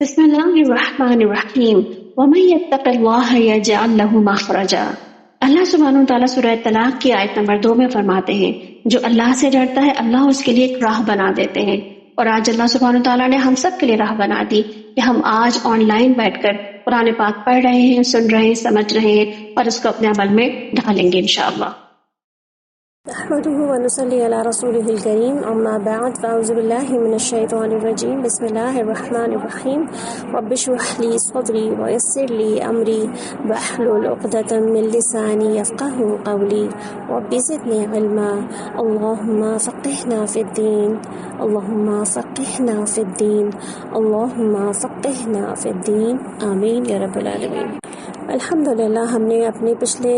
بسم اللہ الرحمن الرحیم ومن یتق اللہ یجعل له مخرجا۔ اللہ سبحانہ وتعالیٰ سورہ طلاق کی آیت نمبر 2 میں فرماتے ہیں جو اللہ سے ڈرتا ہے اللہ اس کے لیے ایک راہ بنا دیتے ہیں۔ اور آج اللہ سبحانہ وتعالیٰ نے ہم سب کے لیے راہ بنا دی کہ ہم آج آن لائن بیٹھ کر قرآن پاک پڑھ رہے ہیں، سن رہے ہیں، سمجھ رہے ہیں اور اس کو اپنے عمل میں ڈھالیں گے انشاءاللہ۔ نحمده ونصلي على رسوله الكريم أما بعد فأعوذ بالله من الشيطان الرجيم بسم الله الرحمن الرحيم رب اشرح لي صدري ويسر لي أمري واحلل عقدة من لساني يفقهوا قولي رب زدني علما اللهم فقهنا في الدين اللهم فقهنا في الدين اللهم فقهنا في الدين آمين يا رب العالمين۔ الحمدللہ ہم نے اپنے پچھلے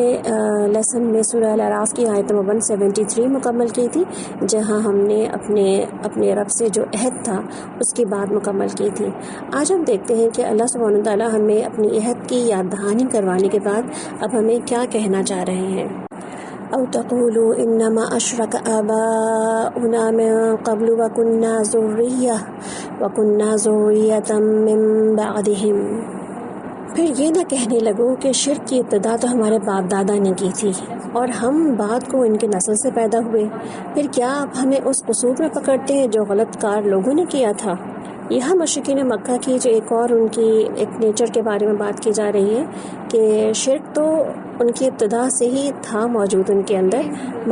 لیسن میں سورہ الاعراف کی آیت نمبر 173 مکمل کی تھی، جہاں ہم نے اپنے رب سے جو عہد تھا اس کی بات مکمل کی تھی۔ آج ہم دیکھتے ہیں کہ اللہ سبحانہ وتعالیٰ ہمیں اپنی عہد کی یاد دہانی کروانے کے بعد اب ہمیں کیا کہنا چاہ رہے ہیں۔ او تقولوا انما اشرک آباؤنا من قبل وكنا ذریۃ من بعدہم۔ پھر یہ نہ کہنے لگو کہ شرک کی ابتدا تو ہمارے باپ دادا نے کی تھی اور ہم بعد کو ان کے نسل سے پیدا ہوئے، پھر کیا آپ ہمیں اس قصور میں پکڑتے ہیں جو غلط کار لوگوں نے کیا تھا۔ یہاں مشرکین مکہ کی جو ایک اور ان کی ایک نیچر کے بارے میں بات کی جا رہی ہے کہ شرک تو ان کی ابتدا سے ہی تھا موجود ان کے اندر،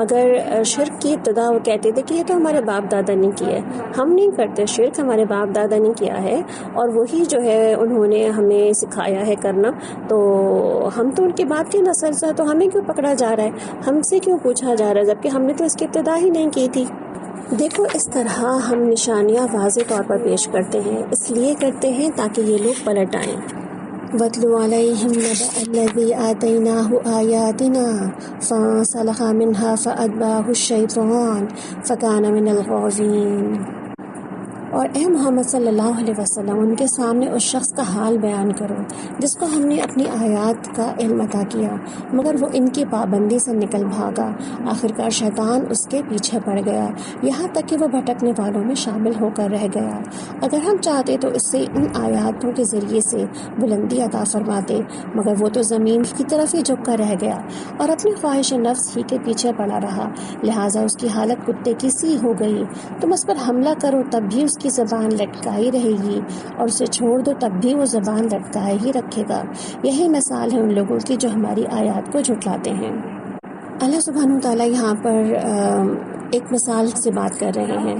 مگر شرک کی ابتدا وہ کہتے تھے کہ یہ تو ہمارے باپ دادا نے کیا ہے، ہم نہیں کرتے شرک، ہمارے باپ دادا نے کیا ہے اور وہی جو ہے انہوں نے ہمیں سکھایا ہے کرنا، تو ہم تو ان کی بات کی نسل سے، تو ہمیں کیوں پکڑا جا رہا ہے، ہم سے کیوں پوچھا جا رہا ہے، جبکہ ہم نے تو اس کی ابتدا ہی نہیں کی تھی۔ دیکھو اس طرح ہم نشانیاں واضح طور پر پیش کرتے ہیں، اس لیے کرتے ہیں تاکہ یہ لوگ پلٹ آئیں۔ وَاتْلُ عَلَيْهِمْ نَبَأَ الَّذِي آتَيْنَاهُ آيَاتِنَا فَانسَلَخَ مِنْهَا فَأَتْبَعَهُ الشَّيْطَانُ فَكَانَ مِنَ الْغَاوِينَ۔ اور اے محمد صلی اللہ علیہ وسلم ان کے سامنے اس شخص کا حال بیان کرو جس کو ہم نے اپنی آیات کا علم عطا کیا مگر وہ ان کی پابندی سے نکل بھاگا، آخرکار شیطان اس کے پیچھے پڑ گیا یہاں تک کہ وہ بھٹکنے والوں میں شامل ہو کر رہ گیا۔ اگر ہم چاہتے تو اس سے ان آیاتوں کے ذریعے سے بلندی عطا فرماتے، مگر وہ تو زمین کی طرف ہی جھک کر رہ گیا اور اپنی خواہش نفس ہی کے پیچھے پڑا رہا، لہٰذا اس کی حالت کتے کی سی ہو گئی۔ تم اس پر حملہ کرو تب بھی اس کی زبان لٹکائی رہے گی اور اسے چھوڑ دو تب بھی وہ زبان لٹکائے ہی رکھے گا۔ یہی مثال ہے ان لوگوں کی جو ہماری آیات کو جھٹلاتے ہیں۔ اللہ سبحانہ وتعالیٰ یہاں پر ایک مثال سے بات کر رہے ہیں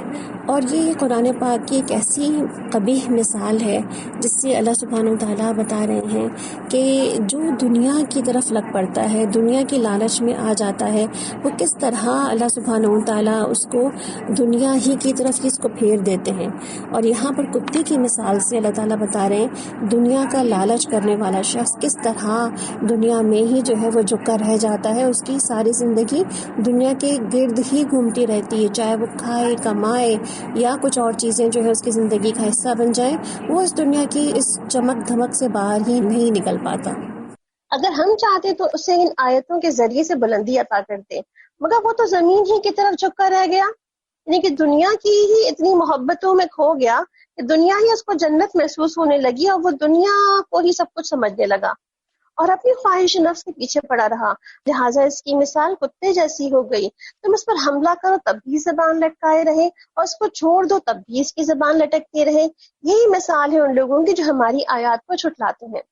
اور یہ قرآن پاک کی ایک ایسی قبیح مثال ہے جس سے اللہ سبحانہ وتعالیٰ بتا رہے ہیں کہ جو دنیا کی طرف لگ پڑتا ہے، دنیا کی لالچ میں آ جاتا ہے، وہ کس طرح اللہ سبحانہ وتعالیٰ اس کو دنیا ہی کی طرف اس کو پھیر دیتے ہیں۔ اور یہاں پر کتے کی مثال سے اللہ تعالیٰ بتا رہے ہیں دنیا کا لالچ کرنے والا شخص کس طرح دنیا میں ہی جو ہے وہ جھکا رہ جاتا ہے، اس کی ساری زندگی دنیا کے گرد ہی گھومتی رہتی ہے، چاہے وہ کھائے کمائے یا کچھ اور چیزیں جو ہے اس کی زندگی کا حصہ بن جائیں، وہ اس دنیا کی اس چمک دھمک سے باہر ہی نہیں نکل پاتا۔ اگر ہم چاہتے تو اسے ان آیتوں کے ذریعے سے بلندی عطا کرتے، مگر وہ تو زمین ہی کی طرف جھک کر رہ گیا، یعنی کہ دنیا کی ہی اتنی محبتوں میں کھو گیا کہ دنیا ہی اس کو جنت محسوس ہونے لگی اور وہ دنیا کو ہی سب کچھ سمجھنے لگا اور اپنی خواہش نفس کے پیچھے پڑا رہا، لہٰذا اس کی مثال کتے جیسی ہو گئی۔ تم اس پر حملہ کرو تب بھی زبان لٹکائے رہے اور اس کو چھوڑ دو تب بھی اس کی زبان لٹکتے رہے۔ یہی مثال ہے ان لوگوں کی جو ہماری آیات کو جھٹلاتے ہیں۔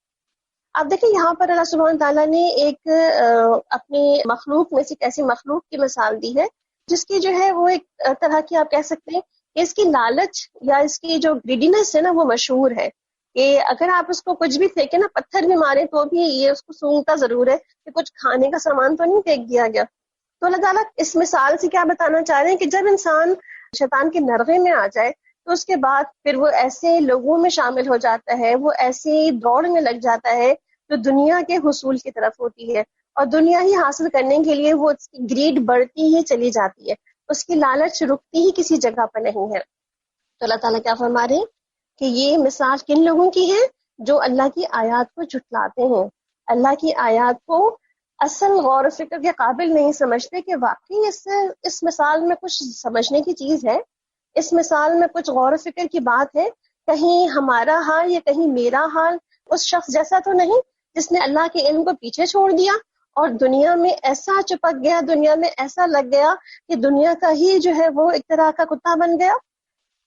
اب دیکھیں یہاں پر اللہ سبحانہ تعالیٰ نے ایک اپنی مخلوق میں سے ایک ایسی مخلوق کی مثال دی ہے جس کی جو ہے وہ ایک طرح کی آپ کہہ سکتے ہیں کہ اس کی لالچ یا اس کی جو گریڈینس ہے نا وہ مشہور ہے کہ اگر آپ اس کو کچھ بھی پھینکیں نا، پتھر بھی مارے تو بھی یہ اس کو سونگتا ضرور ہے کہ کچھ کھانے کا سامان تو نہیں پھینک دیا گیا۔ تو اللہ تعالیٰ اس مثال سے کیا بتانا چاہ رہے ہیں کہ جب انسان شیطان کے نرغے میں آ جائے تو اس کے بعد پھر وہ ایسے لوگوں میں شامل ہو جاتا ہے، وہ ایسی دوڑ میں لگ جاتا ہے جو دنیا کے حصول کی طرف ہوتی ہے اور دنیا ہی حاصل کرنے کے لیے وہ اس کی گریڈ بڑھتی ہی چلی جاتی ہے، اس کی لالچ رکتی ہی کسی جگہ پر نہیں ہے۔ تو اللہ تعالیٰ کیا فرما رہے ہیں کہ یہ مثال کن لوگوں کی ہے؟ جو اللہ کی آیات کو جھٹلاتے ہیں، اللہ کی آیات کو اصل غور و فکر کے قابل نہیں سمجھتے کہ واقعی اس مثال میں کچھ سمجھنے کی چیز ہے، اس مثال میں کچھ غور و فکر کی بات ہے، کہیں ہمارا حال یا کہیں میرا حال اس شخص جیسا تو نہیں جس نے اللہ کے علم کو پیچھے چھوڑ دیا اور دنیا میں ایسا چپک گیا، دنیا میں ایسا لگ گیا کہ دنیا کا ہی جو ہے وہ ایک طرح کا کتا بن گیا.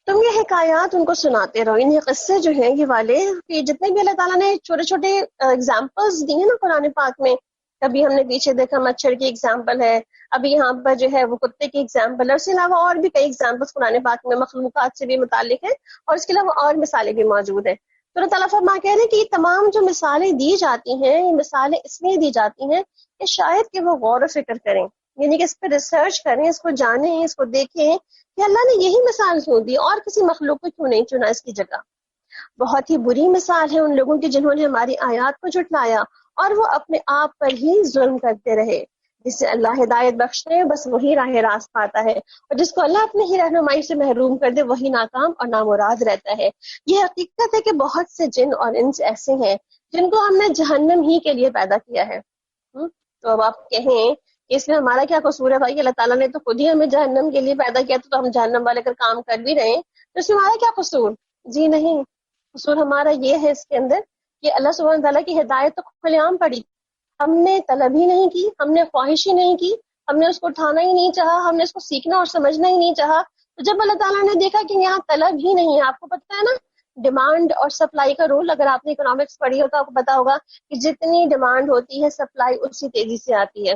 تم یہ حکایات ان کو سناتے رہو، انہیں قصے جو ہیں یہ والے کہ جتنے بھی اللہ تعالیٰ نے چھوٹے چھوٹے اگزامپلس دی ہیں نا قرآن پاک میں. کبھی ہم نے پیچھے دیکھا مچھر کی اگزامپل ہے، ابھی یہاں پر جو ہے وہ کتے کی اگزامپل ہے، اس کے علاوہ اور بھی کئی اگزامپلس قرآن پاک میں مخلوقات سے بھی متعلق ہیں اور اس کے علاوہ اور مثالیں بھی موجود ہیں. تو اللہ تعالیٰ فرما کہہ رہے ہیں کہ یہ تمام جو مثالیں دی جاتی ہیں یہ مثالیں اس لیے دی جاتی ہیں کہ شاید کہ وہ غور و فکر کریں، یعنی کہ اس پہ ریسرچ کریں، اس کو جانیں، اس کو دیکھیں کہ اللہ نے یہی مثال کیوں دی اور کسی مخلوق کو کیوں نہیں چنا اس کی جگہ. بہت ہی بری مثال ہے ان لوگوں کی جنہوں نے ہماری آیات کو جھٹلایا اور وہ اپنے آپ پر ہی ظلم کرتے رہے. جسے اللہ ہدایت بخشے بس وہی راہ راست پاتا ہے، اور جس کو اللہ اپنی ہی رہنمائی سے محروم کر دے وہی ناکام اور نامراد رہتا ہے. یہ حقیقت ہے کہ بہت سے جن اور انس ایسے ہیں جن کو ہم نے جہنم ہی کے لیے پیدا کیا ہے. تو اب آپ کہیں کہ اس میں ہمارا کیا قصور ہے؟ بھائی اللہ تعالیٰ نے تو خود ہی ہمیں جہنم کے لیے پیدا کیا تو ہم جہنم والے کر کام کر بھی رہے ہیں، تو اس میں ہمارا کیا قصور؟ جی نہیں، قصور ہمارا یہ ہے اس کے اندر کہ اللہ سبحانہ تعالیٰ کی ہدایت تو کھلے عام پڑی، ہم نے طلب ہی نہیں کی، ہم نے خواہش ہی نہیں کی، ہم نے اس کو اٹھانا ہی نہیں چاہا، ہم نے اس کو سیکھنا اور سمجھنا ہی نہیں چاہا. تو جب اللہ تعالیٰ نے دیکھا کہ یہاں طلب ہی نہیں ہے، آپ کو پتہ ہے نا ڈیمانڈ اور سپلائی کا رول، اگر آپ نے اکنامکس پڑھی ہو تو آپ کو پتا ہوگا کہ جتنی ڈیمانڈ ہوتی ہے سپلائی اسی تیزی سے آتی ہے.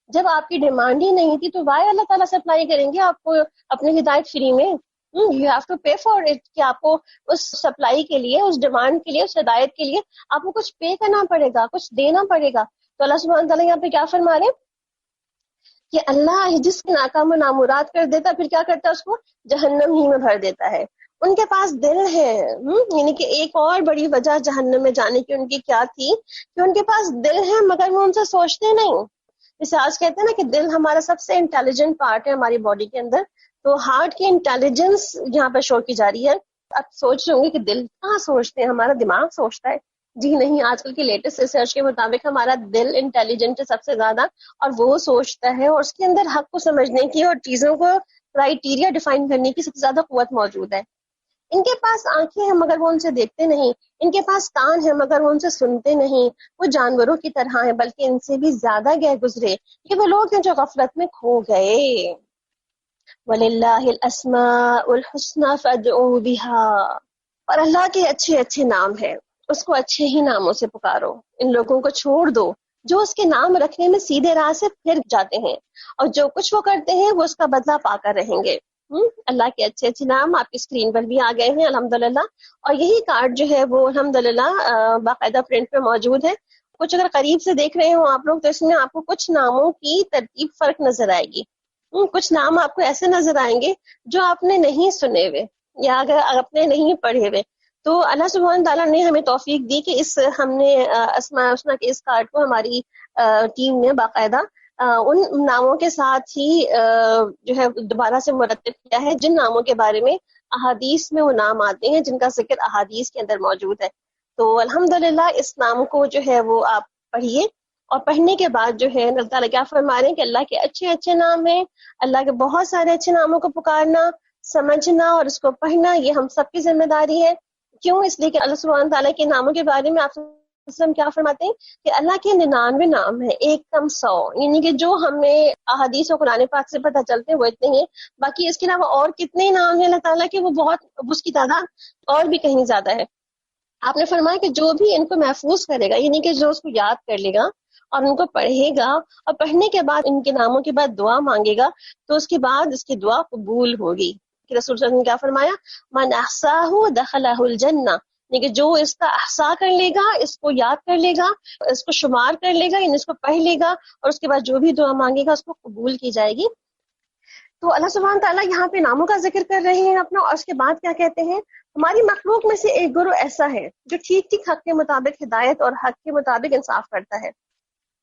جب آپ کی ڈیمانڈ ہی نہیں تھی تو وائی اللہ تعالیٰ سپلائی کریں گے آپ کو اپنی ہدایت فری میں؟ You have to pay for it, کہ آپ کو اس سپلائی کے لیے، اس ڈیمانڈ کے لیے، اس ہدایت کے لیے آپ کو کچھ پے کرنا پڑے گا، کچھ دینا پڑے گا. تو اللہ سبحانہ تعالیٰ یہاں پہ کیا فرما رہے کہ اللہ جس کے ناکام و نامراد کر دیتا پھر کیا کرتا ہے؟ اس کو جہنم ہی میں بھر دیتا ہے. ان کے پاس دل ہے، یعنی کہ ایک اور بڑی وجہ جہنم میں جانے کی ان کی کیا تھی کہ ان کے پاس دل ہے مگر وہ ان سے سوچتے نہیں. جیسے آج کہتے ہیں نا کہ دل ہمارا سب سے انٹیلیجنٹ پارٹ ہے ہماری باڈی کے اندر، تو ہارٹ کی انٹیلیجنس یہاں پہ شو کی جا رہی ہے. آپ سوچ رہے ہوں گے کہ دل کہاں سوچتے ہیں، ہمارا دماغ سوچتا ہے. جی نہیں، آج کل کی لیٹسٹ ریسرچ کے مطابق ہمارا دل انٹیلیجنٹ ہے سب سے زیادہ، اور وہ سوچتا ہے اور اس کے اندر حق کو سمجھنے کی اور چیزوں کو کرائیٹیریا ڈیفائن کرنے کی سب سے زیادہ قوت موجود ہے. ان کے پاس آنکھیں ہیں مگر وہ ان سے دیکھتے نہیں، ان کے پاس کان ہیں مگر وہ ان سے سنتے نہیں، وہ جانوروں کی طرح ہیں بلکہ ان سے بھی زیادہ گئے گزرے. یہ وہ لوگ ہیں جو غفلت میں کھو گئے. وَلِلَّهِ الْأَسْمَاءُ الْحُسْنَى فَادْعُوهُ بِهَا، اور اللہ کے اچھے اچھے نام ہیں، اس کو اچھے ہی ناموں سے پکارو. ان لوگوں کو چھوڑ دو جو اس کے نام رکھنے میں سیدھے راہ سے پھر جاتے ہیں، اور جو کچھ وہ کرتے ہیں وہ اس کا بدلہ پا کر رہیں گے. اللہ کے اچھے اچھے نام آپ کی اسکرین پر بھی آ گئے ہیں الحمدللہ، اور یہی کارڈ جو ہے وہ الحمدللہ باقاعدہ پرنٹ پہ موجود ہے. کچھ اگر قریب سے دیکھ رہے ہوں آپ لوگ تو اس میں آپ کو کچھ ناموں کی ترتیب فرق نظر آئے گی. کچھ نام آپ کو ایسے نظر آئیں گے جو آپ نے نہیں سنے ہوئے یا اگر آپ نے نہیں پڑھے ہوئے. تو اللہ سبحانہ تعالیٰ نے ہمیں توفیق دی کہ ہم نے اسماء الحسنی کے اس کارڈ کو ہماری ٹیم نے باقاعدہ ان ناموں کے ساتھ ہی جو ہے دوبارہ سے مرتب کیا ہے جن ناموں کے بارے میں احادیث میں وہ نام آتے ہیں، جن کا ذکر احادیث کے اندر موجود ہے. تو الحمدللہ اس نام کو جو ہے وہ آپ پڑھیے، اور پڑھنے کے بعد جو ہے اللہ تعالیٰ کیا فرما رہے ہیں کہ اللہ کے اچھے اچھے نام ہیں، اللہ کے بہت سارے اچھے ناموں کو پکارنا، سمجھنا اور اس کو پڑھنا یہ ہم سب کی ذمہ داری ہے. کیوں؟ اس لیے کہ اللہ سبحانہ تعالیٰ کے ناموں کے بارے میں آپ کیا فرماتے ہیں کہ اللہ کے 99 نام ہیں، ایک کم 100، یعنی کہ جو ہمیں احادیث و قرآن پاک سے پتہ چلتے ہیں وہ اتنے ہیں. باقی اس کے علاوہ اور کتنے نام ہیں اللہ تعالیٰ کے، وہ بہت، اس کی تعداد اور بھی کہیں زیادہ ہے. آپ نے فرمایا کہ جو بھی ان کو محفوظ کرے گا، یعنی کہ جو اس کو یاد کر لے گا اور ان کو پڑھے گا اور پڑھنے کے بعد ان کے ناموں کے بعد دعا مانگے گا تو اس کے بعد اس کی دعا قبول ہوگی. کہ رسول صلی اللہ علیہ وسلم نے کیا فرمایا؟ من احصاہ دخلہ الجنہ، یعنی کہ جو اس کا احصا کر لے گا، اس کو یاد کر لے گا، اس کو شمار کر لے گا، یعنی اس کو پڑھ لے گا اور اس کے بعد جو بھی دعا مانگے گا اس کو قبول کی جائے گی. تو اللہ سبحانہ تعالیٰ یہاں پہ ناموں کا ذکر کر رہے ہیں اپنا، اور اس کے بعد کیا کہتے ہیں؟ ہماری مخلوق میں سے ایک گروہ ایسا ہے جو ٹھیک ٹھیک حق کے مطابق ہدایت اور حق کے مطابق انصاف کرتا ہے.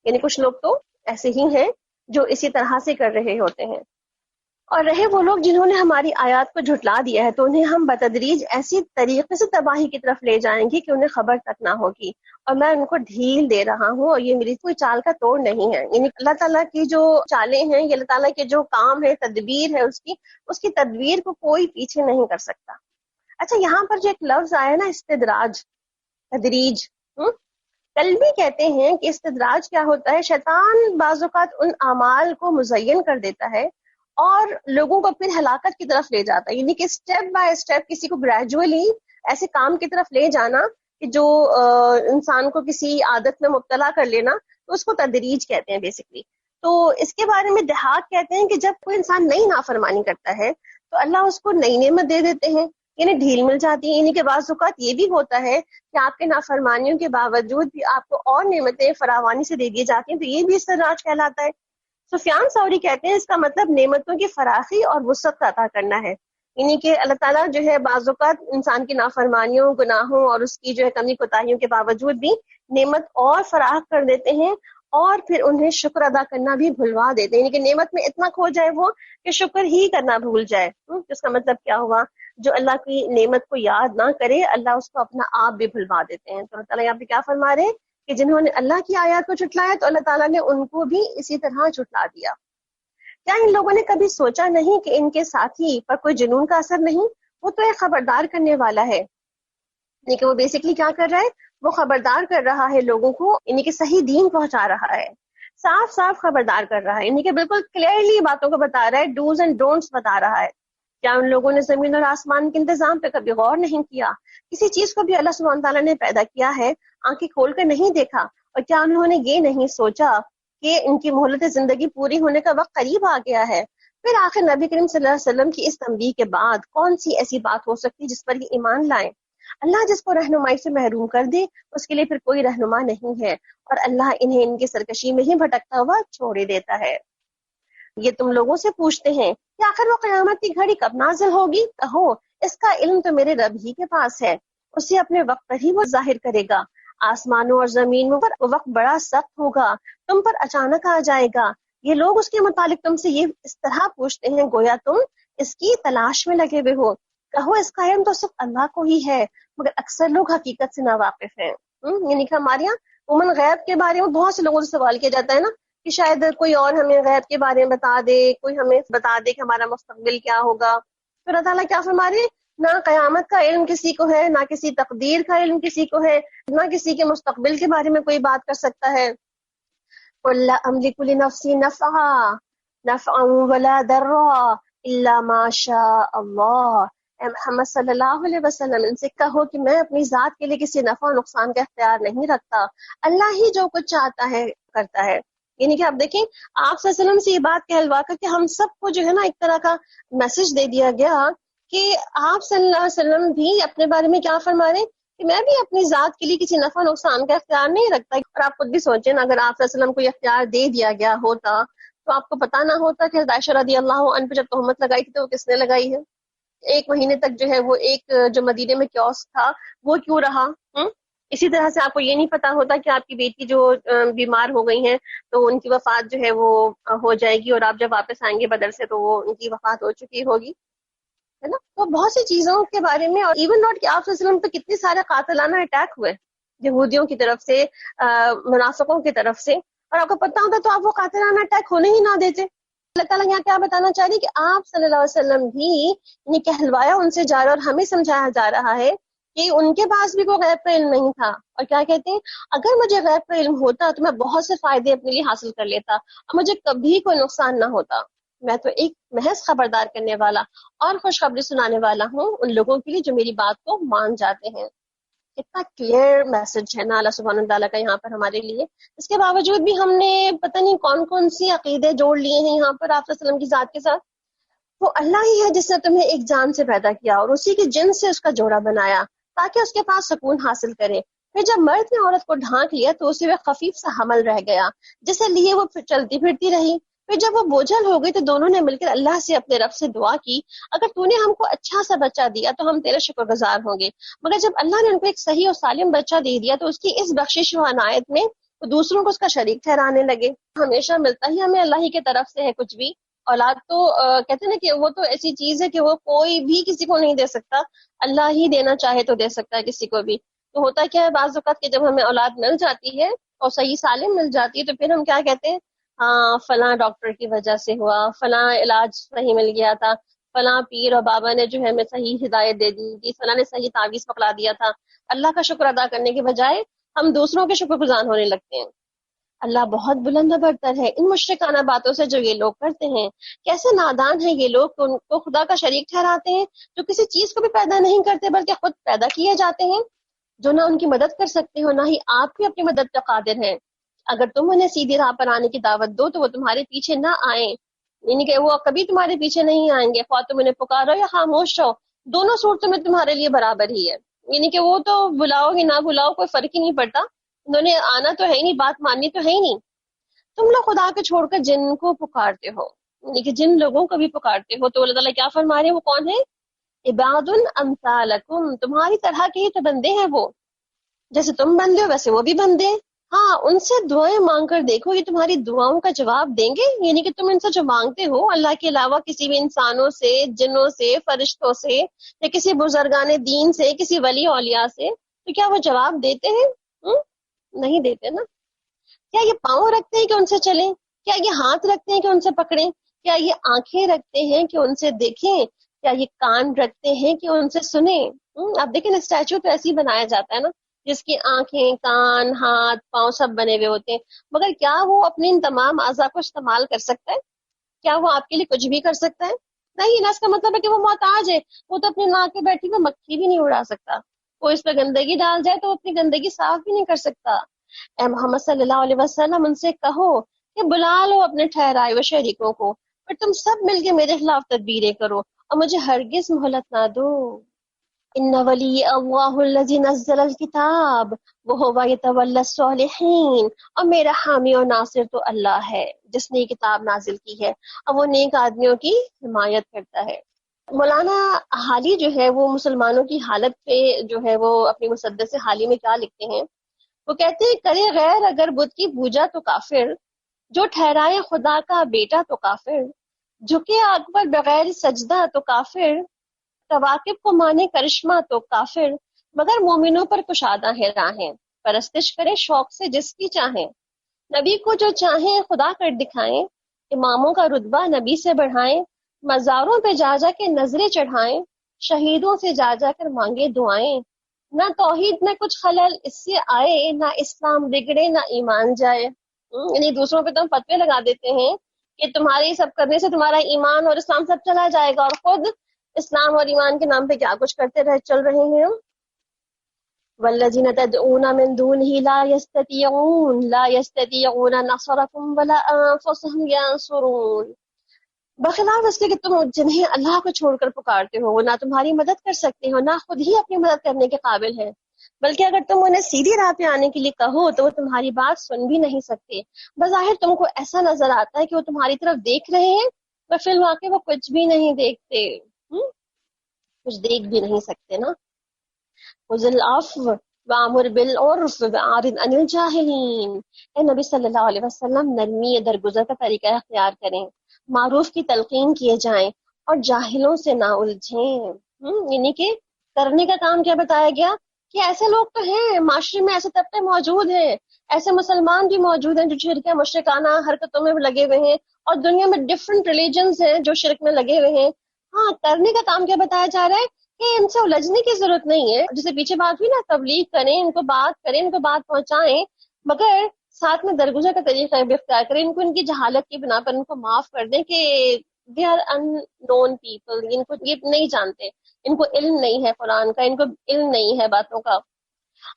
یعنی کچھ لوگ تو ایسے ہی ہیں جو اسی طرح سے کر رہے ہوتے ہیں، اور رہے وہ لوگ جنہوں نے ہماری آیات کو جھٹلا دیا ہے تو انہیں ہم بتدریج ایسی طریقے سے تباہی کی طرف لے جائیں گے کہ انہیں خبر تک نہ ہوگی، اور میں ان کو ڈھیل دے رہا ہوں اور یہ میری کوئی چال کا توڑ نہیں ہے. یعنی اللہ تعالیٰ کی جو چالیں ہیں، یہ اللہ تعالیٰ کے جو کام ہے، تدبیر ہے اس کی تدبیر کو کوئی پیچھے نہیں کر سکتا. اچھا یہاں پر جو ایک لفظ آیا نا استدراج، تدریج، کل بھی کہتے ہیں کہ استدراج کیا ہوتا ہے، شیطان بعض اوقات ان اعمال کو مزین کر دیتا ہے اور لوگوں کو پھر ہلاکت کی طرف لے جاتا ہے، یعنی کہ اسٹیپ بائی اسٹیپ کسی کو گریجولی ایسے کام کی طرف لے جانا کہ جو انسان کو کسی عادت میں مبتلا کر لینا، تو اس کو تدریج کہتے ہیں بیسکلی۔ تو اس کے بارے میں دہاق کہتے ہیں کہ جب کوئی انسان نئی نافرمانی کرتا ہے تو اللہ اس کو نئی نعمت دے دیتے ہیں، یعنی ڈھیل مل جاتی ہے، یعنی کہ بعض اوقات یہ بھی ہوتا ہے کہ آپ کے نافرمانیوں کے باوجود بھی آپ کو اور نعمتیں فراوانی سے دے دی جاتی ہیں، تو یہ بھی استدراج کہلاتا ہے۔ سفیان ثوری کہتے ہیں اس کا مطلب نعمتوں کی فراخی اور وسعت عطا کرنا ہے، یعنی کہ اللہ تعالیٰ جو ہے بعض اوقات انسان کی نافرمانیوں، گناہوں اور اس کی جو ہے کمی کوتاہیوں کے باوجود بھی نعمت اور فراخ کر دیتے ہیں، اور پھر انہیں شکر ادا کرنا بھی بھلوا دیتے ہیں، یعنی کہ نعمت میں اتنا کھو جائے وہ کہ شکر ہی کرنا بھول جائے۔ اس کا مطلب کیا ہوا، جو اللہ کی نعمت کو یاد نہ کرے اللہ اس کو اپنا آپ بھی بھلوا دیتے ہیں۔ تو اللہ تعالیٰ یہاں پہ کیا فرما رہے ہیں کہ جنہوں نے اللہ کی آیات کو جھٹلایا تو اللہ تعالیٰ نے ان کو بھی اسی طرح جھٹلا دیا۔ کیا ان لوگوں نے کبھی سوچا نہیں کہ ان کے ساتھی پر کوئی جنون کا اثر نہیں؟ وہ تو ایک خبردار کرنے والا ہے، یعنی کہ وہ بیسکلی کیا کر رہا ہے، وہ خبردار کر رہا ہے لوگوں کو، یعنی کہ صحیح دین پہنچا رہا ہے، صاف صاف خبردار کر رہا ہے، یعنی کہ بالکل کلیئرلی باتوں کو بتا رہا ہے، ڈوز اینڈ ڈونٹس بتا رہا ہے۔ کیا ان لوگوں نے زمین اور آسمان کے انتظام پہ کبھی غور نہیں کیا؟ کسی چیز کو بھی اللہ سبحانہ تعالیٰ نے پیدا کیا ہے آنکھیں کھول کر نہیں دیکھا؟ اور کیا انہوں نے یہ نہیں سوچا کہ ان کی مہلت زندگی پوری ہونے کا وقت قریب آ گیا ہے؟ پھر آخر نبی کریم صلی اللہ علیہ وسلم کی اس تنبیہ کے بعد کون سی ایسی بات ہو سکتی جس پر یہ ایمان لائیں؟ اللہ جس کو رہنمائی سے محروم کر دے اس کے لیے پھر کوئی رہنما نہیں ہے، اور اللہ انہیں ان کی سرکشی میں ہی بھٹکتا ہوا چھوڑے دیتا ہے۔ یہ تم لوگوں سے پوچھتے ہیں کہ آخر وہ قیامت کی گھڑی کب نازل ہوگی؟ کہو اس کا علم تو میرے رب ہی کے پاس ہے، اسے اپنے وقت پر ہی وہ ظاہر کرے گا۔ آسمانوں اور زمینوں پر وہ وقت بڑا سخت ہوگا، تم پر اچانک آ جائے گا۔ یہ لوگ اس کے متعلق تم سے یہ اس طرح پوچھتے ہیں گویا تم اس کی تلاش میں لگے ہوئے ہو۔ کہو اس کا علم تو صرف اللہ کو ہی ہے، مگر اکثر لوگ حقیقت سے ناواقف ہیں۔ یعنی کہ ہمارے یہاں عموماً غیب کے بارے میں بہت سے لوگوں سے سوال کیا جاتا ہے نا، کہ شاید کوئی اور ہمیں غیب کے بارے میں بتا دے، کوئی ہمیں بتا دے کہ ہمارا مستقبل کیا ہوگا۔ تو اللہ تعالیٰ کیا فرما رہے ہیں، نہ قیامت کا علم کسی کو ہے، نہ کسی تقدیر کا علم کسی کو ہے، نہ کسی کے مستقبل کے بارے میں کوئی بات کر سکتا ہے۔ قُل لَا أَمْلِكُ لِنَفْسِي نَفْعًا وَلَا ضَرًّا إِلَّا مَا شَاءَ اللَّهُ۔ اے محمد صلی اللہ علیہ وسلم ان سے کہو کہ میں اپنی ذات کے لیے کسی نفع و نقصان کا اختیار نہیں رکھتا، اللہ ہی جو کچھ چاہتا ہے کرتا ہے۔ یعنی کہ آپ دیکھیں آپ صلی اللہ علیہ وسلم سے یہ بات کہلوا کر کہ ہم سب کو جو ہے نا ایک طرح کا میسج دے دیا گیا کہ آپ صلی اللہ علیہ وسلم بھی اپنے بارے میں کیا فرما رہے ہیں کہ میں بھی اپنی ذات کے لیے کسی نفع نقصان کا اختیار نہیں رکھتا۔ اور آپ خود بھی سوچیں نا، اگر آپ صلی اللہ علیہ وسلم کو یہ اختیار دے دیا گیا ہوتا تو آپ کو پتا نہ ہوتا کہ حضرت عائشہ رضی اللہ عنہ پہ جب تہمت لگائی تھی تو وہ کس نے لگائی ہے؟ ایک مہینے تک جو ہے وہ ایک جو مدینے میں کیوس تھا وہ کیوں رہا؟ اسی طرح سے آپ کو یہ نہیں پتا ہوتا کہ آپ کی بیٹی جو بیمار ہو گئی ہیں تو ان کی وفات جو ہے وہ ہو جائے گی، اور آپ جب واپس آئیں گے بدر سے تو وہ ان کی وفات ہو چکی ہوگی، ہے نا۔ تو بہت سی چیزوں کے بارے میں، اور ایون ناٹ کہ آپ صلی اللہ علیہ وسلم پہ کتنے سارے قاتلانہ اٹیک ہوئے یہودیوں کی طرف سے، منافقوں کی طرف سے، اور آپ کو پتا ہوتا تو آپ وہ قاتلانہ اٹیک ہونے ہی نہ دیتے۔ اللہ تعالیٰ یہاں کیا بتانا چاہ رہی کہ آپ صلی اللہ علیہ وسلم بھی یعنی کہلوایا ان سے جا رہا، اور ہمیں سمجھایا جا رہا ہے کہ ان کے پاس بھی کوئی غیب کا علم نہیں تھا، اور کیا کہتے ہیں اگر مجھے غیب کا علم ہوتا تو میں بہت سے فائدے اپنے لیے حاصل کر لیتا اور مجھے کبھی کوئی نقصان نہ ہوتا۔ میں تو ایک محض خبردار کرنے والا اور خوشخبری سنانے والا ہوں ان لوگوں کے لیے جو میری بات کو مان جاتے ہیں۔ کتنا کلیئر میسج ہے نا اللہ سبحانہ تعالیٰ کا یہاں پر ہمارے لیے۔ اس کے باوجود بھی ہم نے پتہ نہیں کون کون سی عقیدے جوڑ لیے ہیں یہاں پر آپ صلی اللہ علیہ وسلم کی ذات کے ساتھ۔ وہ اللہ ہی ہے جس نے تمہیں ایک جان سے پیدا کیا اور اسی کے جن سے اس کا جوڑا بنایا تاکہ اس کے پاس سکون حاصل کرے۔ پھر جب مرد نے عورت کو ڈھانک لیا تو اسے وہ خفیف سا حمل رہ گیا جسے لیے وہ چلتی پھرتی رہی۔ پھر جب وہ بوجھل ہو گئی تو دونوں نے مل کر اللہ سے اپنے رب سے دعا کی، اگر تو نے ہم کو اچھا سا بچہ دیا تو ہم تیرے شکر گزار ہوں گے، مگر جب اللہ نے ان کو ایک صحیح اور سالم بچہ دے دیا تو اس کی اس بخشش و عنایت میں وہ دوسروں کو اس کا شریک ٹھہرانے لگے۔ ہمیشہ ملتا ہی ہمیں اللہ ہی کی طرف سے ہے کچھ بھی۔ اولاد تو کہتے ہیں نا کہ وہ تو ایسی چیز ہے کہ وہ کوئی بھی کسی کو نہیں دے سکتا، اللہ ہی دینا چاہے تو دے سکتا ہے کسی کو بھی۔ تو ہوتا کیا ہے بعض اوقات کہ جب ہمیں اولاد مل جاتی ہے اور صحیح سالم مل جاتی ہے تو پھر ہم کیا کہتے ہیں، ہاں فلاں ڈاکٹر کی وجہ سے ہوا، فلاں علاج صحیح مل گیا تھا، فلاں پیر اور بابا نے جو ہے ہمیں صحیح ہدایت دے دی تھی، فلاں نے صحیح تعویذ پکڑا دیا تھا، اللہ کا شکر ادا کرنے کے بجائے ہم دوسروں کے شکر گزار ہونے لگتے ہیں۔ اللہ بہت بلند و برتر ہے۔ ان مشرکانہ باتوں سے جو یہ لوگ کرتے ہیں، کیسے نادان ہیں یہ لوگ کہ ان کو خدا کا شریک ٹھہراتے ہیں، جو کسی چیز کو بھی پیدا نہیں کرتے بلکہ خود پیدا کیے جاتے ہیں، جو نہ ان کی مدد کر سکتے ہو، نہ ہی آپ بھی اپنی مدد کا قادر ہیں۔ اگر تم انہیں سیدھی راہ پر آنے کی دعوت دو تو وہ تمہارے پیچھے نہ آئیں، یعنی کہ وہ کبھی تمہارے پیچھے نہیں آئیں گے، خواہ تم انہیں پکارو یا خاموش رہو، دونوں صورتوں میں تمہارے لیے برابر ہی ہے۔ یعنی کہ وہ تو بلاؤ گے نہ بلاؤ کوئی فرق ہی نہیں پڑتا، انہوں نے آنا تو ہے ہی نہیں، بات ماننی تو ہے ہی نہیں۔ تم لوگ خدا کے چھوڑ کر جن کو پکارتے ہو، یعنی کہ جن لوگوں کو بھی پکارتے ہو، تو اللہ تعالیٰ کیا فرما رہے ہیں، وہ کون ہے؟ عباد امثالکم، تمہاری طرح کے ہی تو بندے ہیں وہ، جیسے تم بندے ہو ویسے وہ بھی بندے ہیں۔ ہاں، ان سے دعائیں مانگ کر دیکھو، یہ تمہاری دعاؤں کا جواب دیں گے؟ یعنی کہ تم ان سے جو مانگتے ہو اللہ کے علاوہ کسی بھی انسانوں سے، جنوں سے، فرشتوں سے، یا کسی بزرگان دین سے، کسی ولی اولیاء سے، تو کیا وہ جواب دیتے ہیں؟ نہیں دیتے نا۔ کیا یہ پاؤں رکھتے ہیں کہ ان سے چلیں؟ کیا یہ ہاتھ رکھتے ہیں کہ ان سے پکڑیں؟ کیا یہ آنکھیں رکھتے ہیں کہ ان سے دیکھیں؟ کیا یہ کان رکھتے ہیں کہ ان سے سنیں؟ اب دیکھیں اسٹیچو تو ایسے ہی بنایا جاتا ہے نا، جس کی آنکھیں، کان، ہاتھ، پاؤں سب بنے ہوئے ہوتے ہیں، مگر کیا وہ اپنے ان تمام اعضاء کو استعمال کر سکتا ہے؟ کیا وہ آپ کے لیے کچھ بھی کر سکتا ہے؟ نہیں نا۔ اس کا مطلب ہے کہ وہ محتاج ہے، وہ تو اپنی ناک کے بیٹھی ہوئی مکھی بھی نہیں اڑا سکتا، کوئی اس پہ گندگی ڈال جائے تو اپنی گندگی صاف بھی نہیں کر سکتا۔ اے محمد صلی اللہ علیہ وسلم ان سے کہو کہ بلا لو اپنے ٹھہرائے ہوئے شریکوں کو، پھر تم سب مل کے میرے خلاف تدبیریں کرو اور مجھے ہرگز مہلت نہ دو۔ ان ولی اللہ الذی نزل الکتاب وہو یتولی الصالحین، اور میرا حامی اور ناصر تو اللہ ہے جس نے یہ کتاب نازل کی ہے اور وہ نیک آدمیوں کی حمایت کرتا ہے۔ مولانا حالی جو ہے وہ مسلمانوں کی حالت پہ جو ہے وہ اپنی مسدس حالی میں کیا لکھتے ہیں، وہ کہتے ہیں کرے غیر اگر بت کی پوجا تو کافر، جو ٹھہرائے خدا کا بیٹا تو کافر، جھکے آگ پر بغیر سجدہ تو کافر، کواکب کو مانے کرشمہ تو کافر، مگر مومنوں پر کشادہ ہے راہیں، پرستش کرے شوق سے جس کی چاہیں، نبی کو جو چاہیں خدا کر دکھائیں، اماموں کا رتبہ نبی سے بڑھائیں، مزاروں پہ جا جا کے نظریں چڑھائیں، شہیدوں سے جا جا کر مانگے دعائیں، نہ توحید میں کچھ خلل اس سے آئے، نہ اسلام بگڑے نہ ایمان جائے۔ یعنی دوسروں پہ تو ہم فتوے لگا دیتے ہیں کہ تمہارے یہ سب کرنے سے تمہارا ایمان اور اسلام سب چلا جائے گا، اور خود اسلام اور ایمان کے نام پہ کیا کچھ کرتے چل رہے ہیں ہم۔ والذین تدعون من دونه لا يستطيعون نصركم ولا انفسهم ينصرون، بخلاف اس کے کہ تم جنہیں اللہ کو چھوڑ کر پکارتے ہو وہ نہ تمہاری مدد کر سکتے ہو، نہ خود ہی اپنی مدد کرنے کے قابل ہیں، بلکہ اگر تم انہیں سیدھی راہ پہ آنے کے لیے کہو تو وہ تمہاری بات سن بھی نہیں سکتے۔ بظاہر تم کو ایسا نظر آتا ہے کہ وہ تمہاری طرف دیکھ رہے ہیں، پر فی الواقع وہ کچھ بھی نہیں دیکھتے، کچھ دیکھ بھی نہیں سکتے نا۔ خذ العفو وامر بالعرف واعرض عن الجاہلین، اے نبی صلی اللہ علیہ وسلم نرمی درگزر کا طریقہ اختیار کریں، معروف کی تلقین کیے جائیں اور جاہلوں سے نہ الجھیں۔ یعنی کہ کرنے کا کام کیا بتایا گیا کہ ایسے لوگ تو ہیں معاشرے میں، ایسے طبقے موجود ہیں، ایسے مسلمان بھی موجود ہیں جو شرک مشرکانہ حرکتوں میں لگے ہوئے ہیں، اور دنیا میں ڈفرینٹ ریلیجنز ہیں جو شرک میں لگے ہوئے ہیں۔ ہاں، کرنے کا کام کیا بتایا جا رہا ہے کہ ان سے الجھنے کی ضرورت نہیں ہے، جسے پیچھے بات ہوئی نا، تبلیغ کریں، ان کو بات کریں، ان کو بات پہنچائیں، مگر ساتھ میں درگزر کا طریقہ بھی اختیار کریں، ان کو ان کی جہالت کی بنا پر ان کو معاف کر دیں کہ they are in known people, ان کو یہ نہیں جانتے، ان کو علم نہیں ہے قرآن کا، ان کو علم نہیں ہے باتوں کا۔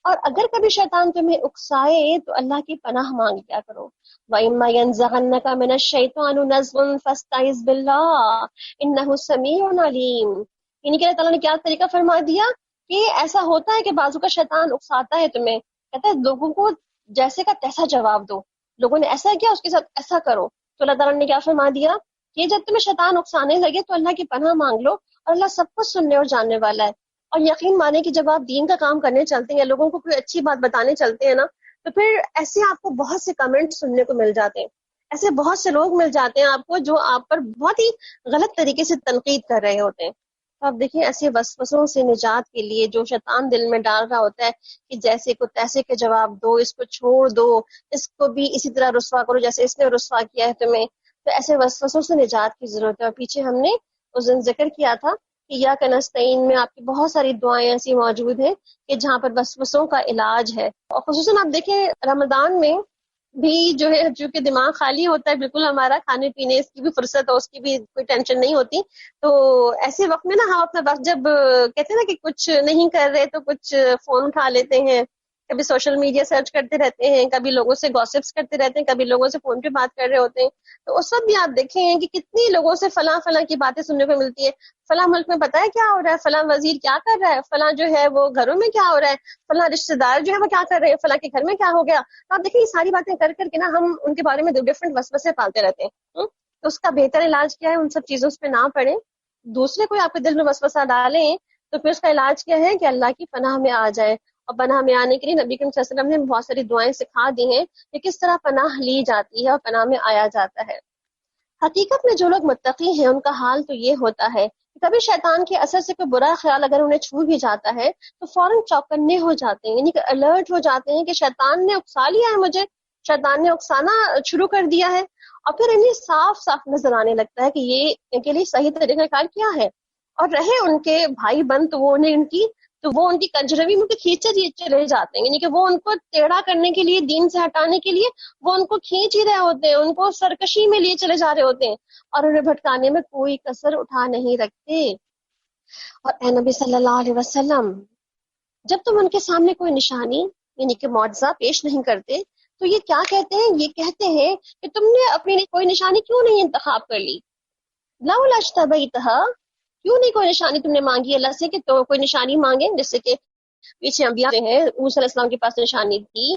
اور اگر کبھی شیطان تمہیں اکسائے تو اللہ کی پناہ مانگ کیا کرو، وَإِمَّا يَنزَغَنَّكَ مِنَ الشَّيْطَانِ نَزْغٌ فَاسْتَعِذْ بِاللَّهِ إِنَّهُ سَمِيعٌ عَلِيمٌ۔ یعنی کہ اللہ تعالیٰ نے کیا طریقہ فرما دیا کہ ایسا ہوتا ہے کہ بعضوں کا شیطان اکساتا ہے تمہیں، کہتا ہے لوگوں کو جیسے کا تیسا جواب دو، لوگوں نے ایسا کیا اس کے ساتھ ایسا کرو، تو اللہ تعالیٰ نے کیا فرما دیا کہ جب تمہیں شیطان اکسانے لگے تو اللہ کی پناہ مانگ لو، اور اللہ سب کچھ سننے اور جاننے والا ہے۔ اور یقین مانے کہ جب آپ دین کا کام کرنے چلتے ہیں، لوگوں کو کوئی اچھی بات بتانے چلتے ہیں نا، تو پھر ایسے آپ کو بہت سے کمنٹ سننے کو مل جاتے ہیں، ایسے بہت سے لوگ مل جاتے ہیں آپ کو جو آپ پر بہت ہی غلط طریقے سے تنقید کر رہے ہوتے ہیں۔ تو آپ دیکھیں ایسے وسوسوں سے نجات کے لیے جو شیطان دل میں ڈال رہا ہوتا ہے کہ جیسے کو تیسے کے جواب دو، اس کو چھوڑ دو، اس کو بھی اسی طرح رسوا کرو جیسے اس نے رسوا کیا ہے تمہیں، تو ایسے وسوسوں سے نجات کی ضرورت ہے۔ اور پیچھے ہم نے اس دن ذکر کیا تھا کہ یا کنستعین میں آپ کی بہت ساری دعائیں ایسی موجود ہیں کہ جہاں پر وسوسوں کا علاج ہے. اور خصوصاً آپ دیکھیں رمضان میں بھی جو ہے چونکہ دماغ خالی ہوتا ہے بالکل ہمارا، کھانے پینے کی بھی فرصت ہو، اس کی بھی کوئی ٹینشن نہیں ہوتی، تو ایسے وقت میں نا ہم اپنا وقت جب کہتے ہیں نا کہ کچھ نہیں کر رہے تو کچھ فون اٹھا لیتے ہیں، کبھی سوشل میڈیا سرچ کرتے رہتے ہیں، کبھی لوگوں سے گوسپس کرتے رہتے ہیں، کبھی لوگوں سے فون پہ بات کر رہے ہوتے ہیں. تو اس وقت بھی آپ دیکھیں کہ کتنی لوگوں سے فلاں فلاں کی باتیں سننے کو ملتی ہے، فلاں ملک میں پتہ ہے کیا ہو رہا ہے، فلاں وزیر کیا کر رہا ہے، فلاں جو ہے وہ گھروں میں کیا ہو رہا ہے، فلاں رشتے دار جو ہے وہ کیا کر رہے ہیں، فلاں کے گھر میں کیا ہو گیا. تو آپ دیکھیں یہ ساری باتیں کر کر کے نا ہم ان کے بارے میں ڈفرینٹ وسوسے پالتے رہتے ہیں. تو اس کا بہتر علاج کیا ہے، ان سب چیزوں پہ نہ پڑیں. دوسرے کوئی آپ کے دل میں وسوسہ ڈالیں تو پھر اس کا علاج کیا ہے کہ اللہ کی پناہ میں آ جائے. اور پناہ میں آنے کے لیے نبی کریم صلی اللہ علیہ وسلم نے بہت ساری دعائیں سکھا دی ہیں کہ کس طرح پناہ لی جاتی ہے اور پناہ میں آیا جاتا ہے. حقیقت میں جو لوگ متقی ہیں ان کا حال تو یہ ہوتا ہے کہ کبھی شیطان کے اثر سے کوئی برا خیال اگر انہیں چھو بھی جاتا ہے تو فوراً چوکنے ہو جاتے ہیں، یعنی کہ الرٹ ہو جاتے ہیں کہ شیطان نے اکسا لیا ہے مجھے، شیطان نے اکسانا شروع کر دیا ہے. اور پھر انہیں صاف صاف نظر آنے لگتا ہے کہ یہ ان کے لیے صحیح طریقہ کار کیا ہے. اور رہے ان کے بھائی بند تو وہ ان کی کنجروی میں کھینچے چلے جاتے ہیں، یعنی کہ وہ ان کو ٹیڑھا کرنے کے لیے، دین سے ہٹانے کے لیے وہ ان کو کھینچ ہی رہے ہوتے ہیں، ان کو سرکشی میں لیے چلے جا رہے ہوتے ہیں اور انہیں بھٹکانے میں کوئی کسر اٹھا نہیں رکھتے. اور اے نبی صلی اللہ علیہ وسلم، جب تم ان کے سامنے کوئی نشانی یعنی کہ معجزہ پیش نہیں کرتے تو یہ کیا کہتے ہیں؟ یہ کہتے ہیں کہ تم نے اپنی کوئی نشانی کیوں نہیں انتخاب کر لی، لولا اشتبیتھا، کیوں نہیں کوئی نشانی تم نے مانگی اللہ سے کہ تو کوئی نشانی مانگے. جیسے کہ پیچھے انبیاء ہیں، موسیٰ علیہ السلام کے پاس نشانی تھی،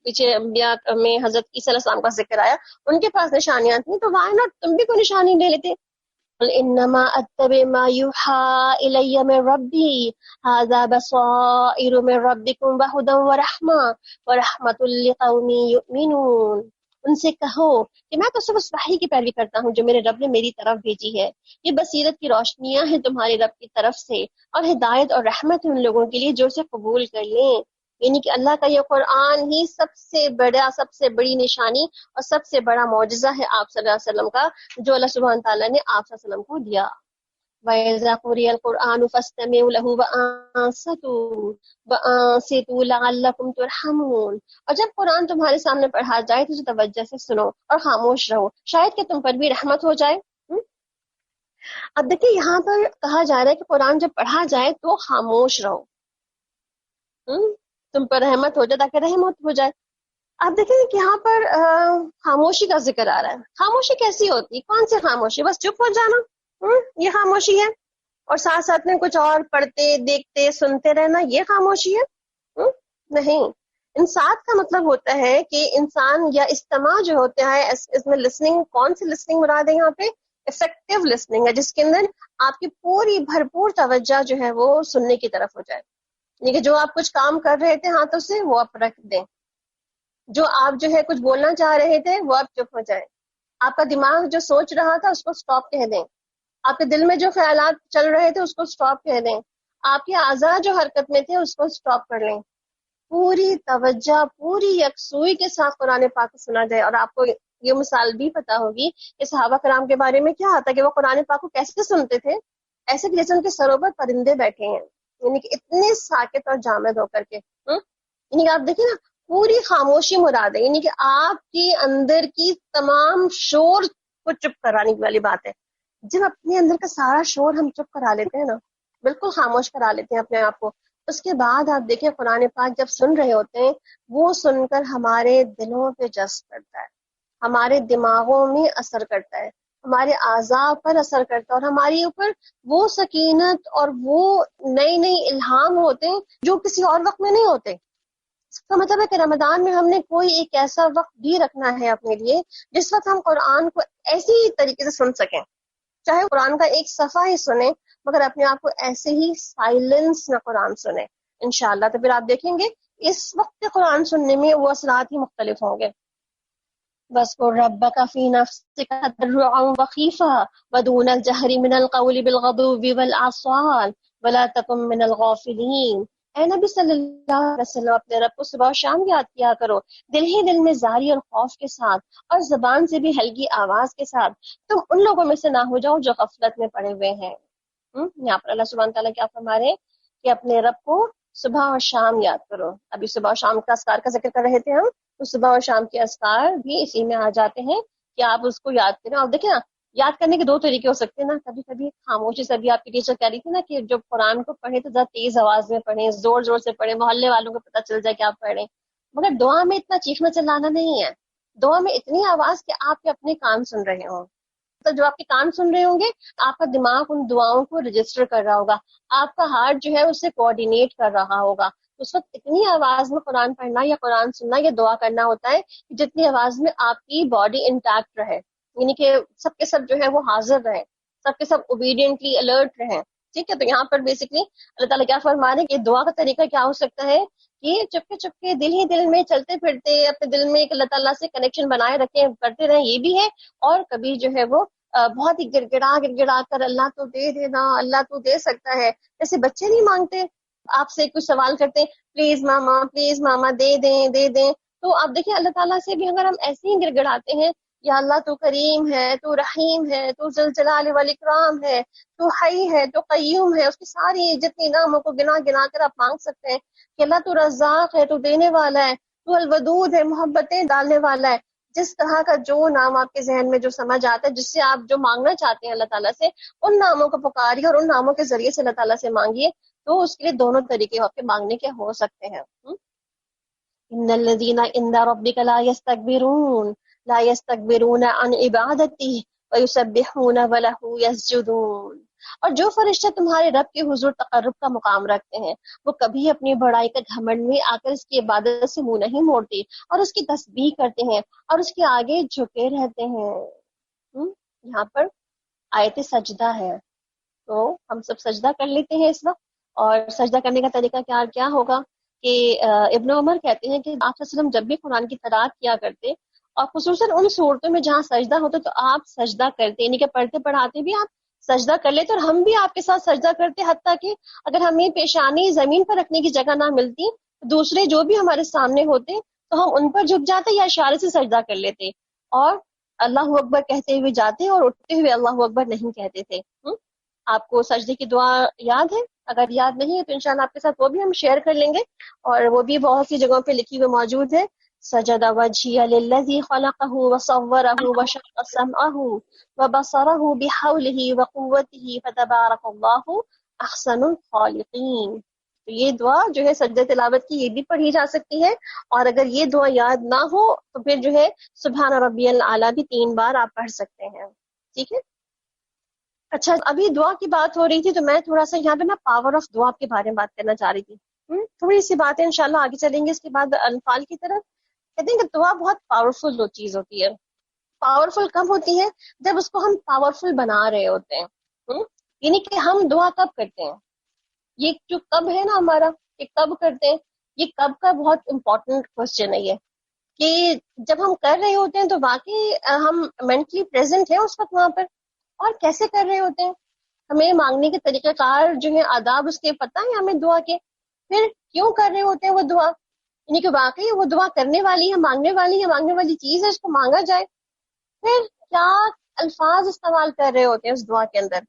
پیچھے انبیاء میں حضرت عیسیٰ علیہ السلام کا ذکر آیا، ان کے پاس نشانیاں تھیں، تو وائی ناٹ تم بھی کوئی نشانی لے لیتے. قل انما اتبع ما يوحى الي من ربي هذا بصائر من ربكم وهدى ورحمة لقوم يؤمنون. ان سے کہو کہ میں تو صرف اس وحی کی پیروی کرتا ہوں جو میرے رب نے میری طرف بھیجی ہے، یہ بصیرت کی روشنیاں ہیں تمہارے رب کی طرف سے اور ہدایت اور رحمت ہے ان لوگوں کے لیے جو اسے قبول کر لیں. یعنی کہ اللہ کا یہ قرآن ہی سب سے بڑی نشانی اور سب سے بڑا معجزہ ہے آپ صلی اللہ علیہ وسلم کا، جو اللہ سبحانہ تعالیٰ نے آپ صلی اللہ علیہ وسلم کو دیا. وَإِذَا قُرِئَ الْقُرْآنُ فَاسْتَمِعُوا لَهُ وَأَنصِتُوا لَعَلَّكُمْ تُرْحَمُونَ. اور جب قرآن تمہارے سامنے پڑھا جائے تو توجہ سے سنو اور خاموش رہو، شاید کہ تم پر بھی رحمت ہو جائے. اب دیکھیں یہاں پر کہا جا رہا ہے کہ قرآن جب پڑھا جائے تو خاموش رہو، تم پر رحمت ہو جائے تاکہ رحمت ہو جائے. آپ دیکھیں کہ یہاں پر خاموشی کا ذکر آ رہا ہے. خاموشی کیسی ہوتی؟ کون سی خاموشی؟ بس چپ ہو جانا، یہ خاموشی ہے؟ اور ساتھ ساتھ میں کچھ اور پڑھتے دیکھتے سنتے رہنا، یہ خاموشی ہے؟ نہیں. انصات کا مطلب ہوتا ہے کہ انسان یا استماع جو ہوتا ہے اس میں لسننگ، کون سی لسننگ مراد ہے یہاں پہ؟ افیکٹو لسننگ ہے، جس کے اندر آپ کی پوری بھرپور توجہ جو ہے وہ سننے کی طرف ہو جائے. یعنی کہ جو آپ کچھ کام کر رہے تھے ہاتھوں سے وہ آپ رکھ دیں، جو آپ جو ہے کچھ بولنا چاہ رہے تھے وہ آپ چپ ہو جائیں، آپ کا دماغ جو سوچ رہا تھا اس کو سٹاپ کہہ دیں، آپ کے دل میں جو خیالات چل رہے تھے اس کو سٹاپ کہہ دیں، آپ کے اعضاء جو حرکت میں تھے اس کو سٹاپ کر لیں. پوری توجہ، پوری یکسوئی کے ساتھ قرآن پاک کو سنا جائے. اور آپ کو یہ مثال بھی پتا ہوگی کہ صحابہ کرام کے بارے میں کیا آتا ہے کہ وہ قرآن پاک کو کیسے سنتے تھے، ایسے کہ جیسے ان کے سروں پر پرندے بیٹھے ہیں، یعنی کہ اتنے ساکت اور جامد ہو کر کے. یعنی کہ آپ دیکھیں نا، پوری خاموشی مراد ہے، یعنی کہ آپ کے اندر کی تمام شور کو چپ کرانے والی بات ہے. جب اپنے اندر کا سارا شور ہم چپ کرا لیتے ہیں نا، بالکل خاموش کرا لیتے ہیں اپنے آپ کو، اس کے بعد آپ دیکھیں قرآن پاک جب سن رہے ہوتے ہیں وہ سن کر ہمارے دلوں پہ جذب کرتا ہے، ہمارے دماغوں میں اثر کرتا ہے، ہمارے اعضاء پر اثر کرتا ہے، اور ہماری اوپر وہ سکینت اور وہ نئی نئی الہام ہوتے ہیں جو کسی اور وقت میں نہیں ہوتے. اس کا مطلب ہے کہ رمضان میں ہم نے کوئی ایک ایسا وقت بھی رکھنا ہے اپنے لیے جس وقت ہم قرآن کو ایسی طریقے سے سن سکیں، چاہے قرآن کا ایک صفحہ ہی سنیں مگر اپنے آپ کو ایسے ہی سائلنس میں قرآن سنیں انشاءاللہ. تو پھر آپ دیکھیں گے اس وقت قرآن سننے میں وہ اثرات ہی مختلف ہوں گے. وَاذْكُرْ رَبَّكَ فِي نَفْسِكَ تَضَرُّعًا وَخِيفَةً وَدُونَ الْجَهْرِ مِنَ الْقَوْلِ بِالْغُدُوِّ وَالْآصَالِ وَلَا تَكُن مِنَ الْغَافِلِينَ. اے نبی صلی اللہ علیہ وسلم اپنے رب کو صبح و شام یاد کیا کرو، دل ہی دل میں زاری اور خوف کے ساتھ، اور زبان سے بھی ہلکی آواز کے ساتھ۔ تم ان لوگوں میں سے نہ ہو جاؤ جو غفلت میں پڑے ہوئے ہیں۔ یہاں پر اللہ سبحانہ تعالیٰ کیا فرما رہے ہیں کہ اپنے رب کو صبح اور شام یاد کرو۔ ابھی صبح و شام کا اذکار کا ذکر کر رہے تھے ہم، تو صبح اور شام کے اذکار بھی اسی میں آ جاتے ہیں کہ آپ اس کو یاد کریں۔ اور دیکھیں نا، یاد کرنے کے دو طریقے ہو سکتے ہیں نا، کبھی کبھی خاموشی سے، بھی آپ کی ٹیچر کہہ رہی تھی نا کہ جب قرآن کو پڑھیں تو ذرا تیز آواز میں پڑھیں، زور زور سے پڑھیں، محلے والوں کو پتہ چل جائے کہ آپ پڑھ رہے ہیں۔ مگر دعا میں اتنا چیخنا چلانا نہیں ہے، دعا میں اتنی آواز کہ آپ کے اپنے کان سن رہے ہوں۔ تو جو آپ کے کان سن رہے ہوں گے، آپ کا دماغ ان دعاؤں کو رجسٹر کر رہا ہوگا، آپ کا ہارٹ جو ہے اس سے کوآرڈینیٹ کر رہا ہوگا۔ اس وقت اتنی آواز میں قرآن پڑھنا یا قرآن سننا یا دعا کرنا ہوتا ہے کہ جتنی آواز میں آپ کی باڈی انٹیکٹ رہے، یعنی کہ سب کے سب جو ہے وہ حاضر رہے، سب کے سب اوبیڈینٹلی الرٹ رہیں۔ ٹھیک ہے، تو یہاں پر بیسکلی اللہ تعالیٰ کیا فرما رہے ہیں کہ دعا کا طریقہ کیا ہو سکتا ہے کہ چپکے چپکے دل ہی دل میں چلتے پھرتے اپنے دل میں ایک اللہ تعالیٰ سے کنیکشن بنائے رکھیں، کرتے رہیں، یہ بھی ہے۔ اور کبھی جو ہے وہ بہت ہی گڑ گڑا کر اللہ تو دے دینا، اللہ تو دے سکتا ہے، جیسے بچے نہیں مانگتے، آپ سے کچھ سوال کرتے ہیں، پلیز ماما دے دیں، تو آپ دیکھیں اللہ تعالیٰ سے بھی اگر ہم ایسے ہی گڑگڑاتے ہیں، یا اللہ تو کریم ہے، تو رحیم ہے، تو ذل جلال والاکرام ہے، تو حی ہے، تو قیوم ہے، اس کی ساری جتنی ناموں کو گنا گنا کر آپ مانگ سکتے ہیں کہ اللہ تو رزاق ہے، تو دینے والا ہے، تو الودود ہے، محبتیں ڈالنے والا ہے۔ جس طرح کا جو نام آپ کے ذہن میں جو سمجھ آتا ہے، جس سے آپ جو مانگنا چاہتے ہیں اللہ تعالیٰ سے، ان ناموں کو پکاریے اور ان ناموں کے ذریعے سے اللہ تعالیٰ سے مانگیے، تو اس کے لیے دونوں طریقے آپ کے مانگنے کے ہو سکتے ہیں۔ ان الذین عند ربک لا یستکبرون عن عبادتہ ویسبحون وله یسجدون۔ اور جو فرشتے تمہارے رب کے حضور تقرب کا مقام رکھتے ہیں، وہ کبھی اپنی بڑائی کا گھمنڈ میں آ کر اس کی عبادت سے منہ نہیں موڑتے، اور اس کی تسبیح کرتے ہیں اور اس کے آگے جھکے رہتے ہیں۔ یہاں پر آیت سجدہ ہے، تو ہم سب سجدہ کر لیتے ہیں اس وقت۔ اور سجدہ کرنے کا طریقہ کیا ہوگا کہ ابن عمر کہتے ہیں کہ آپ صلی اللہ علیہ وسلم جب بھی قرآن کی قرأت کیا کرتے، اور خصوصاً ان صورتوں میں جہاں سجدہ ہوتا تو آپ سجدہ کرتے، یعنی کہ پڑھتے پڑھاتے بھی آپ سجدہ کر لیتے، اور ہم بھی آپ کے ساتھ سجدہ کرتے، حتیٰ کہ اگر ہمیں پیشانی زمین پر رکھنے کی جگہ نہ ملتی، دوسرے جو بھی ہمارے سامنے ہوتے تو ہم ان پر جھک جاتے یا اشارے سے سجدہ کر لیتے، اور اللہ اکبر کہتے ہوئے جاتے اور اٹھتے ہوئے اللہ اکبر نہیں کہتے تھے۔ آپ کو سجدے کی دعا یاد ہے؟ اگر یاد نہیں ہے تو انشاءاللہ آپ کے ساتھ وہ بھی ہم شیئر کر لیں گے، اور وہ بھی بہت سی جگہوں پہ لکھی ہوئی موجود ہے۔ سجد وجهي للذي خلقه وصوره وشق سمعه وبصره بحوله وقوته فتبارك الله احسن الخالقين۔ تو یہ دعا جو ہے سجدہ تلاوت کی، یہ بھی پڑھی جا سکتی ہے، اور اگر یہ دعا یاد نہ ہو تو پھر جو ہے سبحان ربی الاعلیٰ بھی 3 بار آپ پڑھ سکتے ہیں۔ ٹھیک ہے، اچھا ابھی دعا کی بات ہو رہی تھی تو میں تھوڑا سا یہاں پہ نا پاور آف دعا کے بارے میں بات کرنا چاہ رہی تھی۔ تھوڑی سی باتیں انشاءاللہ آگے چلیں گے، اس کے بعد انفال کی طرف۔ کہتے ہیں کہ دعا بہت پاورفل چیز ہوتی ہے۔ پاورفل کب ہوتی ہے؟ جب اس کو ہم پاورفل بنا رہے ہوتے ہیں۔ یعنی کہ ہم دعا کب کرتے ہیں، یہ جو کب ہے نا ہمارا، یہ کب کرتے ہیں، یہ کب کا بہت امپورٹنٹ کوشچن ہے یہ، کہ جب ہم کر رہے ہوتے ہیں تو واقعی ہم مینٹلی پریزنٹ ہیں اس وقت وہاں پر، اور کیسے کر رہے ہوتے ہیں، ہمیں مانگنے کے طریقہ کار جو ہے، آداب اس کے پتہ ہے ہمیں دعا کے، پھر کیوں کر رہے ہوتے ہیں وہ دعا، یعنی کہ واقعی وہ دعا کرنے والی ہے، مانگنے والی ہے، مانگنے والی چیز ہے، اس کو مانگا جائے، پھر کیا الفاظ استعمال کر رہے ہوتے ہیں اس دعا کے اندر۔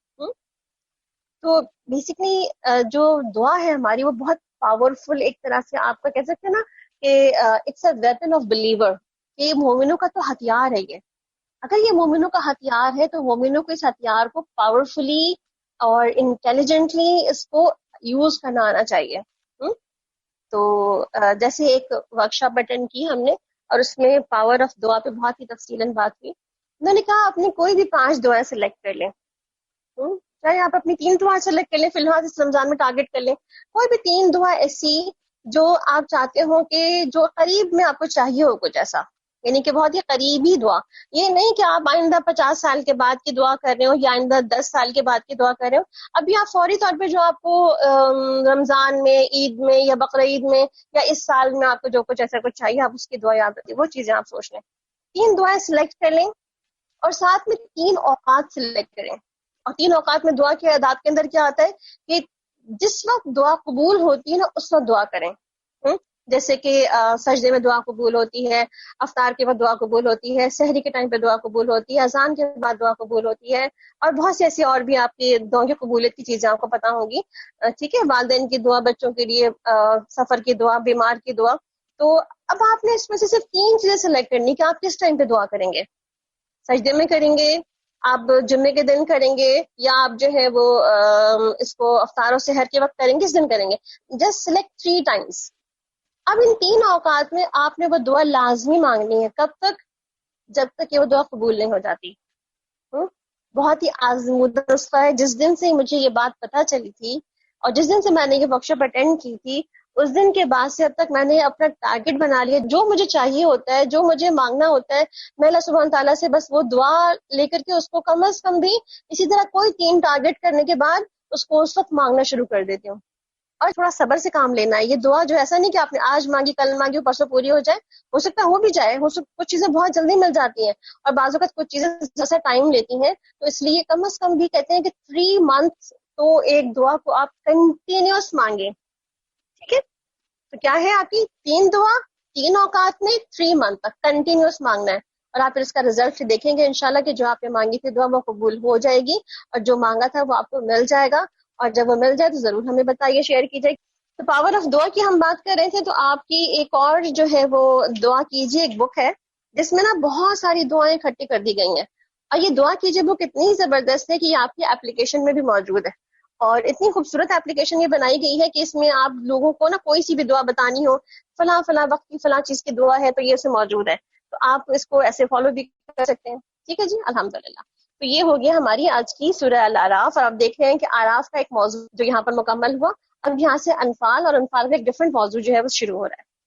تو بیسکلی جو دعا ہے ہماری وہ بہت پاورفل، ایک طرح سے آپ کا کہہ سکتے ہیں نا کہ it's a weapon of believer, کہ مومنوں کا تو ہتھیار ہے یہ۔ اگر یہ مومنوں کا ہتھیار ہے تو مومنوں کو اس ہتھیار کو پاورفلی اور انٹیلیجنٹلی اس کو یوز کرنا آنا چاہیے۔ تو جیسے ایک ورکشاپ اٹینڈ کی ہم نے، اور اس میں پاور آف دعا پہ بہت ہی تفصیلاً بات کی۔ انہوں نے کہا اپنی کوئی بھی 5 دعائیں سلیکٹ کر لیں، چاہے آپ اپنی 3 دعائیں سلیکٹ کر لیں، فی الحال اس رمضان میں ٹارگٹ کر لیں، کوئی بھی 3 دعائیں ایسی جو آپ چاہتے ہو کہ جو قریب میں آپ کو چاہیے ہو کچھ ایسا، یعنی کہ بہت ہی قریبی دعا، یہ نہیں کہ آپ آئندہ 50 سال کے بعد کی دعا کر رہے ہو یا آئندہ 10 سال کے بعد کی دعا کر رہے ہو، ابھی آپ فوری طور پہ جو آپ کو رمضان میں، عید میں یا بقرعید میں یا اس سال میں آپ کو جو کچھ ایسا کچھ چاہیے، آپ اس کی دعا یاد ہوتی، وہ چیزیں آپ سوچ لیں، 3 دعائیں سلیکٹ کر لیں، اور ساتھ میں 3 اوقات سلیکٹ کریں۔ اور 3 اوقات میں دعا کے اعداد کے اندر کیا آتا ہے کہ جس وقت دعا قبول ہوتی ہے نا اس وقت دعا کریں. جیسے کہ سجدے میں دعا قبول ہوتی ہے، افطار کے بعد دعا قبول ہوتی ہے، سحری کے ٹائم پہ دعا قبول ہوتی ہے، اذان کے بعد دعا قبول ہوتی ہے، اور بہت سی ایسی اور بھی آپ کی دعاؤں کی قبولیت کی چیزیں آپ کو پتہ ہوں گی. ٹھیک ہے، والدین کی دعا، بچوں کے لیے سفر کی دعا، بیمار کی دعا. تو اب آپ نے اس میں سے صرف 3 چیزیں سلیکٹ کرنی کہ آپ کس ٹائم پہ دعا کریں گے. سجدے میں کریں گے، آپ جمعے کے دن کریں گے، یا آپ جو ہے وہ اس کو افطار و سحر کے وقت کریں گے، کس دن کریں گے. Just select 3 Times. اب ان 3 اوقات میں آپ نے وہ دعا لازمی مانگنی ہے. کب تک؟ جب تک کہ وہ دعا قبول نہیں ہو جاتی. بہت ہی آزمودہ نسخہ ہے. جس دن سے مجھے یہ بات پتہ چلی تھی اور جس دن سے میں نے یہ ورکشاپ اٹینڈ کی تھی، اس دن کے بعد سے اب تک میں نے اپنا ٹارگٹ بنا لیا. جو مجھے چاہیے ہوتا ہے، جو مجھے مانگنا ہوتا ہے، میں اللہ سبحانہ تعالیٰ سے بس وہ دعا لے کر کے اس کو کم از کم بھی اسی طرح کوئی 3 ٹارگٹ کرنے کے بعد اس کو اس وقت مانگنا شروع کر دیتی ہوں. اور تھوڑا صبر سے کام لینا ہے. یہ دعا جو ایسا نہیں کہ آپ نے آج مانگی، کل مانگی، پرسوں پوری ہو جائے. ہو سکتا ہے ہو بھی جائے، کچھ چیزیں بہت جلدی مل جاتی ہیں، اور بعض اوقات کچھ چیزیں جیسا ٹائم لیتی ہیں. تو اس لیے کم از کم بھی کہتے ہیں کہ 3 منتھ تو ایک دعا کو آپ کنٹینیوس مانگیں. ٹھیک ہے، تو کیا ہے آپ کی 3 دعا 3 اوقات میں 3 منتھ تک کنٹینیوس مانگنا ہے. اور آپ پھر اس کا رزلٹ دیکھیں گے انشاءاللہ کہ جو آپ نے مانگی تھی دعا وہ قبول ہو جائے گی، اور جو مانگا تھا وہ آپ کو مل جائے گا. اور جب وہ مل جائے تو ضرور ہمیں بتائیے، شیئر کیجیے. تو پاور آف دعا کی ہم بات کر رہے تھے، تو آپ کی ایک اور جو ہے وہ دعا کیجیے ایک بک ہے جس میں نا بہت ساری دعائیں اکٹھی کر دی گئی ہیں. اور یہ دعا کیجیے بک اتنی زبردست ہے کہ یہ آپ کی اپلیکیشن میں بھی موجود ہے، اور اتنی خوبصورت اپلیکیشن یہ بنائی گئی ہے کہ اس میں آپ لوگوں کو نا کوئی سی بھی دعا بتانی ہو، فلاں فلاں وقت کی فلاں چیز کی دعا ہے تو یہ اس میں موجود ہے. تو آپ اس کو ایسے فالو بھی کر سکتے ہیں. ٹھیک ہے جی، الحمدللہ. تو یہ ہو گیا ہماری آج کی سورہ الاعراف. اور آپ دیکھ رہے ہیں کہ اعراف کا ایک موضوع جو یہاں پر مکمل ہوا. اب یہاں سے انفال، اور انفال کا ایک ڈفرنٹ موضوع جو ہے وہ شروع ہو رہا ہے.